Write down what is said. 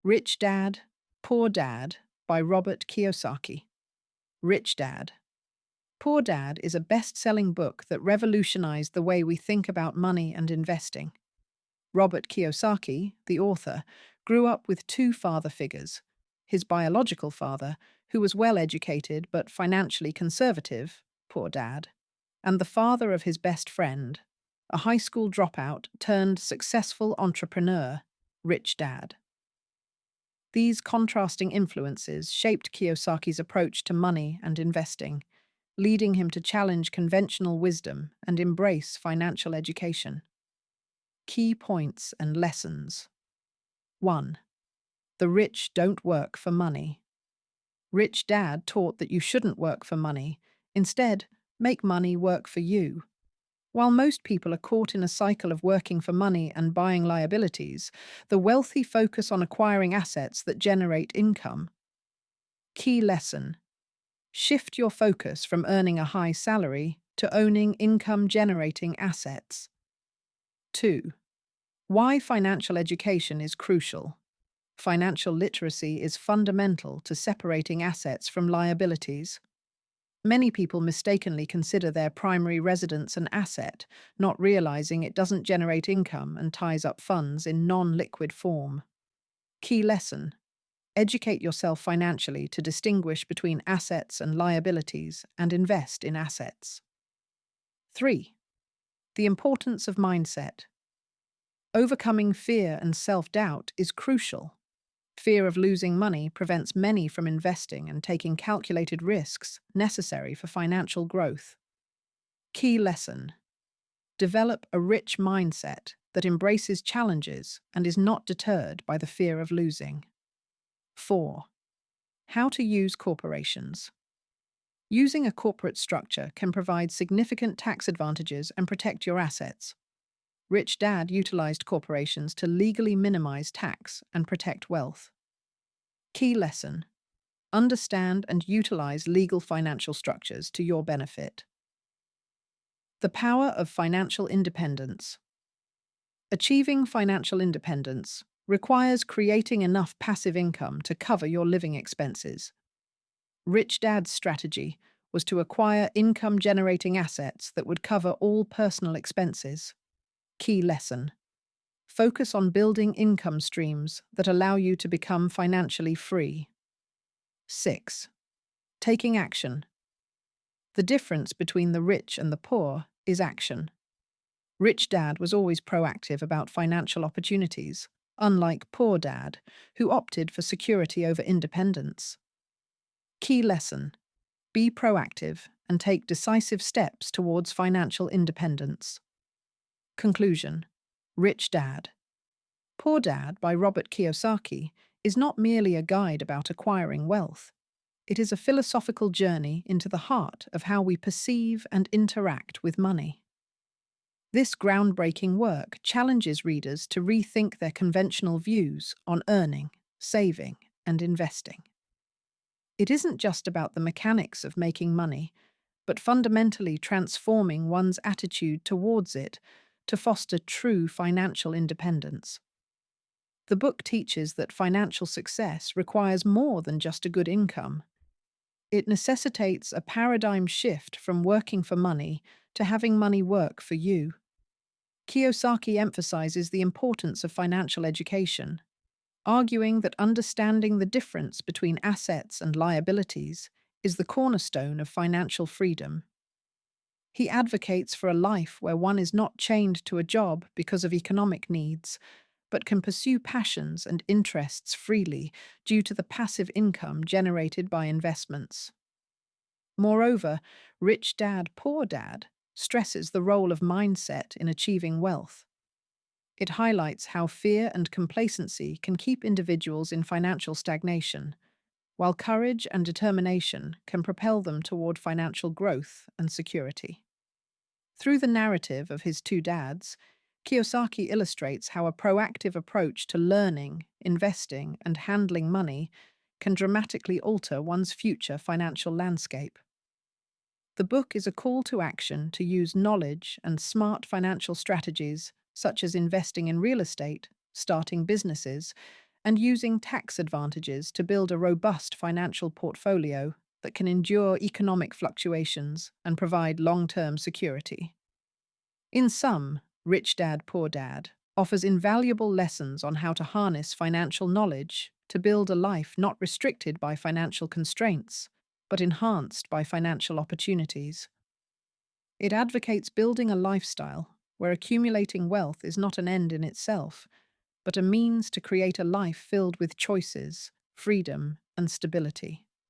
Rich Dad, Poor Dad by Robert Kiyosaki. Rich Dad. Poor Dad is a best-selling book that revolutionized the way we think about money and investing. Robert Kiyosaki, the author, grew up with two father figures: his biological father, who was well educated but financially conservative, poor dad, and the father of his best friend, a high school dropout turned successful entrepreneur, rich dad. These contrasting influences shaped Kiyosaki's approach to money and investing, leading him to challenge conventional wisdom and embrace financial education. Key points and lessons. 1. The rich don't work for money. Rich Dad taught that you shouldn't work for money. Instead, make money work for you. While most people are caught in a cycle of working for money and buying liabilities, the wealthy focus on acquiring assets that generate income. Key lesson: shift your focus from earning a high salary to owning income-generating assets. 2. Why financial education is crucial. Financial literacy is fundamental to separating assets from liabilities. Many people mistakenly consider their primary residence an asset, not realizing it doesn't generate income and ties up funds in non-liquid form. Key lesson: educate yourself financially to distinguish between assets and liabilities and invest in assets. 3. The importance of mindset. Overcoming fear and self-doubt is crucial. Fear of losing money prevents many from investing and taking calculated risks necessary for financial growth. Key lesson: develop a rich mindset that embraces challenges and is not deterred by the fear of losing. 4. How to use corporations. Using a corporate structure can provide significant tax advantages and protect your assets. Rich Dad utilized corporations to legally minimize tax and protect wealth. Key lesson: understand and utilize legal financial structures to your benefit. The power of financial independence. Achieving financial independence requires creating enough passive income to cover your living expenses. Rich Dad's strategy was to acquire income-generating assets that would cover all personal expenses. Key lesson: focus on building income streams that allow you to become financially free. 6. Taking action. The difference between the rich and the poor is action. Rich Dad was always proactive about financial opportunities, unlike Poor Dad, who opted for security over independence. Key lesson: be proactive and take decisive steps towards financial independence. Conclusion: Rich Dad. Poor Dad by Robert Kiyosaki is not merely a guide about acquiring wealth. It is a philosophical journey into the heart of how we perceive and interact with money. This groundbreaking work challenges readers to rethink their conventional views on earning, saving, and investing. It isn't just about the mechanics of making money, but fundamentally transforming one's attitude towards it to foster true financial independence. The book teaches that financial success requires more than just a good income. It necessitates a paradigm shift from working for money to having money work for you. Kiyosaki emphasizes the importance of financial education, arguing that understanding the difference between assets and liabilities is the cornerstone of financial freedom. He advocates for a life where one is not chained to a job because of economic needs, but can pursue passions and interests freely due to the passive income generated by investments. Moreover, Rich Dad, Poor Dad stresses the role of mindset in achieving wealth. It highlights how fear and complacency can keep individuals in financial stagnation, while courage and determination can propel them toward financial growth and security. Through the narrative of his two dads, Kiyosaki illustrates how a proactive approach to learning, investing, and handling money can dramatically alter one's future financial landscape. The book is a call to action to use knowledge and smart financial strategies such as investing in real estate, starting businesses, and using tax advantages to build a robust financial portfolio that can endure economic fluctuations and provide long-term security. In sum, Rich Dad, Poor Dad offers invaluable lessons on how to harness financial knowledge to build a life not restricted by financial constraints, but enhanced by financial opportunities. It advocates building a lifestyle where accumulating wealth is not an end in itself, but a means to create a life filled with choices, freedom, and stability.